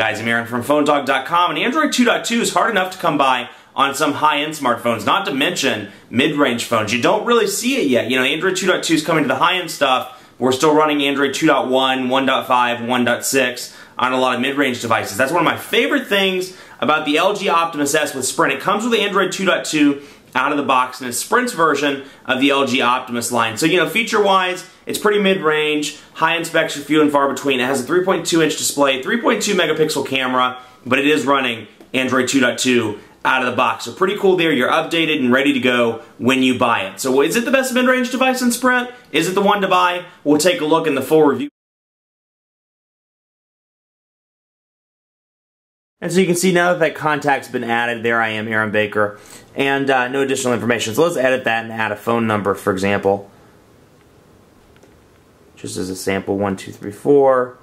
guys, I'm Aaron from PhoneDog.com, and Android 2.2 is hard enough to come by on some high-end smartphones, not to mention mid-range phones. You don't really see it yet. You know, Android 2.2 is coming to the high-end stuff. We're still running Android 2.1, 1.5, 1.6 on a lot of mid-range devices. That's one of my favorite things about the LG Optimus S with Sprint. It comes with the Android 2.2 out of the box, and it's Sprint's version of the LG Optimus line. So, you know, feature-wise, it's pretty mid-range, high-end specs are few and far between. It has a 3.2-inch display, 3.2 megapixel camera, but it is running Android 2.2 out of the box. So pretty cool there. You're updated and ready to go when you buy it. So is it the best mid-range device in Sprint? Is it the one to buy? We'll take a look in the full review. And so you can see now that contact's been added, there I am, Aaron Baker, and no additional information. So let's edit that and add a phone number, for example. Just as a sample, 1, 2, 3, 4.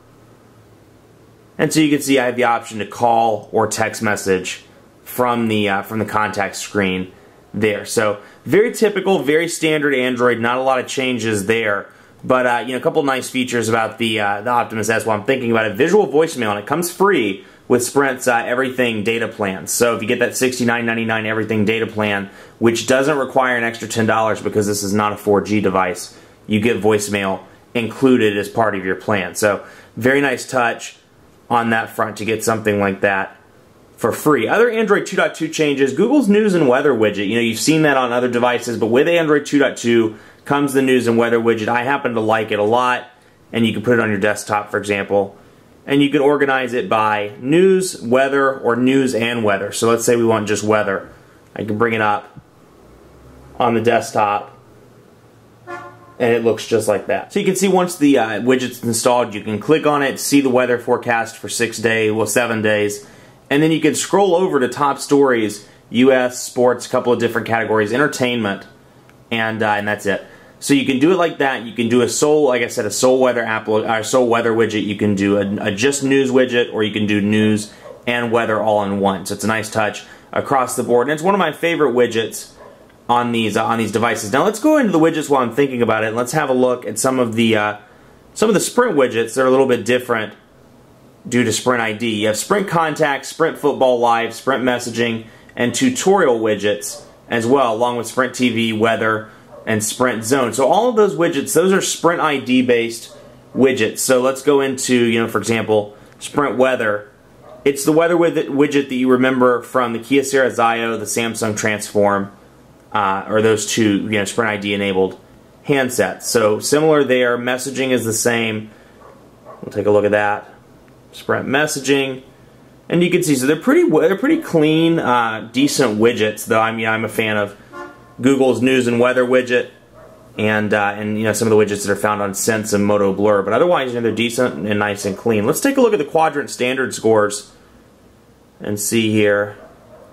And so you can see I have the option to call or text message from the contact screen there. So very typical, very standard Android, not a lot of changes there. But you know, a couple nice features about the Optimus S while I'm thinking about it. Visual voicemail, and it comes free with Sprint's Everything data plan. So if you get that $69.99 Everything data plan, which doesn't require an extra $10 because this is not a 4G device, you get voicemail included as part of your plan. So very nice touch on that front to get something like that for free. Other Android 2.2 changes, Google's News and Weather widget. You know, you've seen that on other devices, but with Android 2.2 comes the News and Weather widget. I happen to like it a lot, and you can put it on your desktop, for example. And you can organize it by news, weather, or news and weather. So let's say we want just weather. I can bring it up on the desktop, and it looks just like that. So you can see once the widget's installed, you can click on it, see the weather forecast for 7 days, and then you can scroll over to top stories, US, sports, a couple of different categories, entertainment, and that's it. So you can do it like that. You can do a like I said, a sole weather widget. You can do a just news widget, or you can do news and weather all in one. So it's a nice touch across the board, and it's one of my favorite widgets on these devices. Now let's go into the widgets while I'm thinking about it, and let's have a look at some of the Sprint widgets that are a little bit different due to Sprint ID. You have Sprint Contacts, Sprint Football Live, Sprint Messaging, and tutorial widgets as well, along with Sprint TV, Weather, and Sprint Zone. So all of those widgets, those are Sprint ID based widgets. So let's go into, you know, for example, Sprint Weather. It's the weather widget that you remember from the Kia Ceres Zio, the Samsung Transform, or those two, you know, Sprint ID enabled handsets. So similar there. Messaging is the same. We'll take a look at that. Sprint Messaging, and you can see, so they're pretty clean, decent widgets. Though I'm a fan of Google's News and Weather widget, and you know, some of the widgets that are found on Sense and Moto Blur. But otherwise, you know, they're decent and nice and clean. Let's take a look at the quadrant standard scores and see here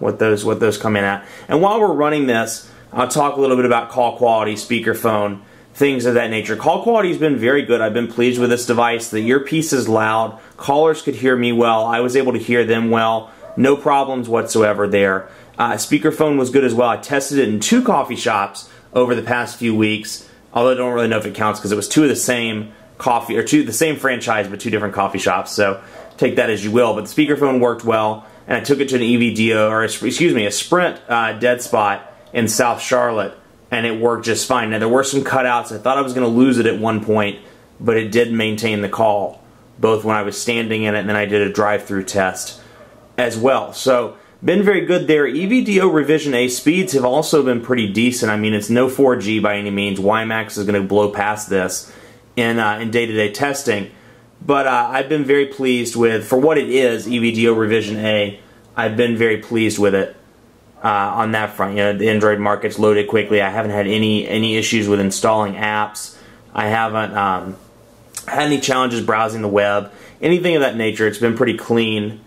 what those come in at. And while we're running this, I'll talk a little bit about call quality, speakerphone, things of that nature. Call quality has been very good. I've been pleased with this device. The earpiece is loud. Callers could hear me well. I was able to hear them well. No problems whatsoever there. Speakerphone was good as well. I tested it in 2 coffee shops over the past few weeks, although I don't really know if it counts because it was 2 of the same the same franchise but 2 different coffee shops. So take that as you will. But the speakerphone worked well, and I took it to an EVDO, or excuse me, a Sprint dead spot in South Charlotte, and it worked just fine. Now there were some cutouts. I thought I was going to lose it at one point, but it did maintain the call, both when I was standing in it and then I did a drive-through test as well. So been very good there. EVDO Revision A speeds have also been pretty decent. I mean, it's no 4G by any means. WiMAX is going to blow past this in day-to-day testing. But I've been very pleased with, for what it is, EVDO Revision A, I've been very pleased with it on that front. You know, the Android market's loaded quickly. I haven't had any issues with installing apps. I haven't had any challenges browsing the web. Anything of that nature. It's been pretty clean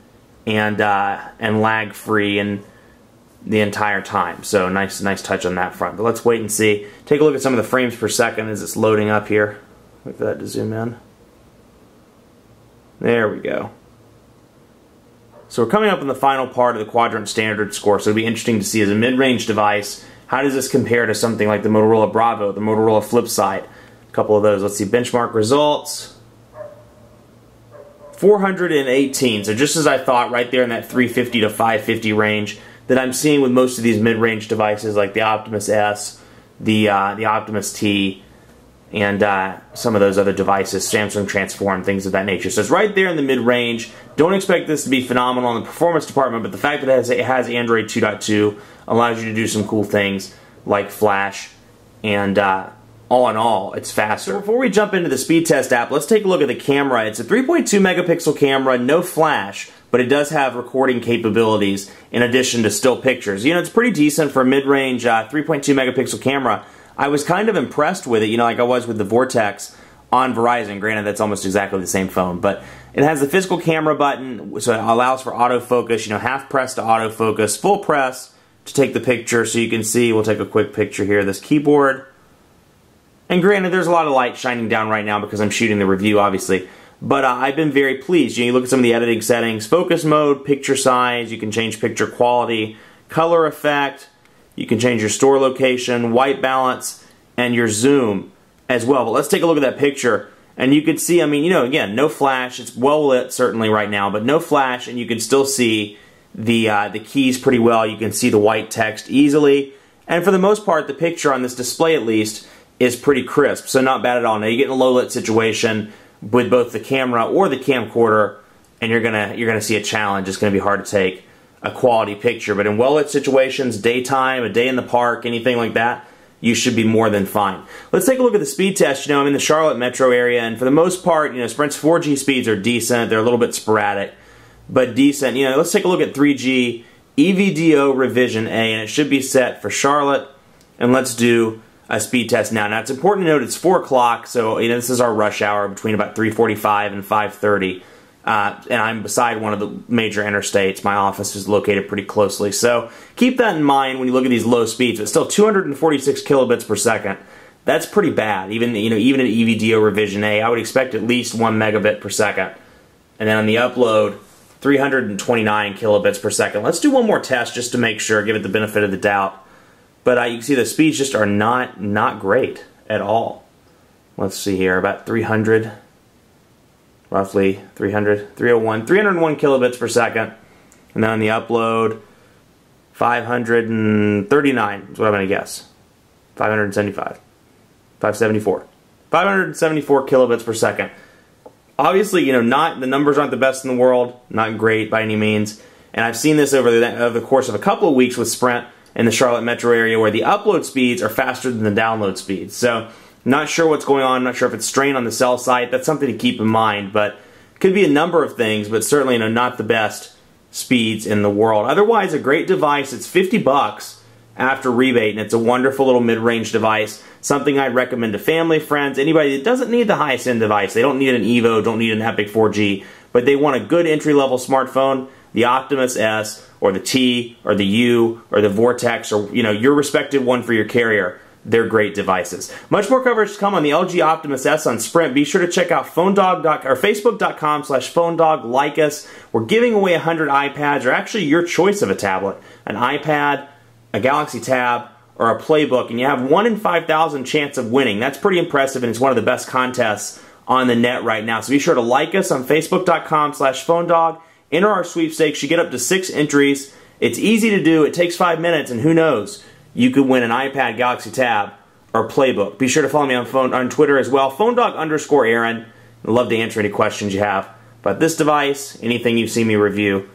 and lag-free and the entire time. So nice touch on that front. But let's wait and see. Take a look at some of the frames per second as it's loading up here. Wait for that to zoom in. There we go. So we're coming up in the final part of the quadrant standard score. So it'll be interesting to see, as a mid-range device, how does this compare to something like the Motorola Bravo, the Motorola Flipside? A couple of those. Let's see, benchmark results. 418, so just as I thought, right there in that 350 to 550 range that I'm seeing with most of these mid-range devices like the Optimus S, the Optimus T, and some of those other devices, Samsung Transform, things of that nature. So it's right there in the mid-range. Don't expect this to be phenomenal in the performance department, but the fact that it has Android 2.2 allows you to do some cool things like flash, and all in all, it's faster. So before we jump into the speed test app, let's take a look at the camera. It's a 3.2 megapixel camera, no flash, but it does have recording capabilities in addition to still pictures. You know, it's pretty decent for a mid-range 3.2 megapixel camera. I was kind of impressed with it, you know, like I was with the Vortex on Verizon. Granted, that's almost exactly the same phone, but it has the physical camera button, so it allows for autofocus, you know, half press to autofocus, full press to take the picture. So you can see, we'll take a quick picture here, this keyboard. And granted, there's a lot of light shining down right now because I'm shooting the review, obviously. But I've been very pleased. You look at some of the editing settings, focus mode, picture size, you can change picture quality, color effect, you can change your store location, white balance, and your zoom as well. But let's take a look at that picture. And you can see, I mean, you know, again, no flash. It's well lit certainly right now, but no flash, and you can still see the keys pretty well. You can see the white text easily. And for the most part, the picture on this display at least is pretty crisp, so not bad at all. Now you get in a low lit situation with both the camera or the camcorder, and you're gonna see a challenge. It's gonna be hard to take a quality picture. But in well lit situations, daytime, a day in the park, anything like that, you should be more than fine. Let's take a look at the speed test. You know, I'm in the Charlotte metro area, and for the most part, you know, Sprint's 4G speeds are decent. They're a little bit sporadic, but decent. You know, let's take a look at 3G EVDO revision A, and it should be set for Charlotte. And let's do a speed test now. Now, it's important to note it's 4 o'clock, so you know this is our rush hour between about 3:45 and 5:30. And I'm beside one of the major interstates. My office is located pretty closely. So keep that in mind when you look at these low speeds. But still 246 kilobits per second. That's pretty bad. Even, you know, even at EVDO revision A, I would expect at least 1 megabit per second. And then on the upload, 329 kilobits per second. Let's do one more test just to make sure, give it the benefit of the doubt. But you can see the speeds just are not great at all. Let's see here, about 300. Roughly 301 kilobits per second. And then on the upload, 539 is what I'm going to guess. 575. 574. 574 kilobits per second. Obviously, you know, the numbers aren't the best in the world, not great by any means. And I've seen this over the course of a couple of weeks with Sprint in the Charlotte metro area where the upload speeds are faster than the download speeds. So not sure what's going on, not sure if it's strain on the cell site. That's something to keep in mind, but could be a number of things, but certainly, you know, not the best speeds in the world. Otherwise, a great device. It's 50 bucks after rebate, and it's a wonderful little mid-range device. Something I'd recommend to family, friends, anybody that doesn't need the highest end device. They don't need an Evo, don't need an Epic 4G, but they want a good entry-level smartphone. The Optimus S, or the T, or the U, or the Vortex, or, you know, your respective one for your carrier. They're great devices. Much more coverage to come on the LG Optimus S on Sprint. Be sure to check out facebook.com/phonedog. Like us. We're giving away 100 iPads, or actually your choice of a tablet. An iPad, a Galaxy Tab, or a Playbook, and you have 1 in 5,000 chance of winning. That's pretty impressive, and it's one of the best contests on the net right now. So be sure to like us on facebook.com/phonedog. Enter our sweepstakes. You get up to 6 entries. It's easy to do. It takes 5 minutes, and who knows? You could win an iPad, Galaxy Tab, or Playbook. Be sure to follow me on Twitter as well, phonedog_Aaron. I'd love to answer any questions you have about this device, anything you've seen me review,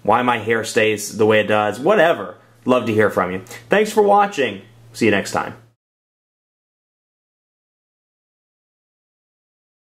why my hair stays the way it does, whatever. Love to hear from you. Thanks for watching. See you next time.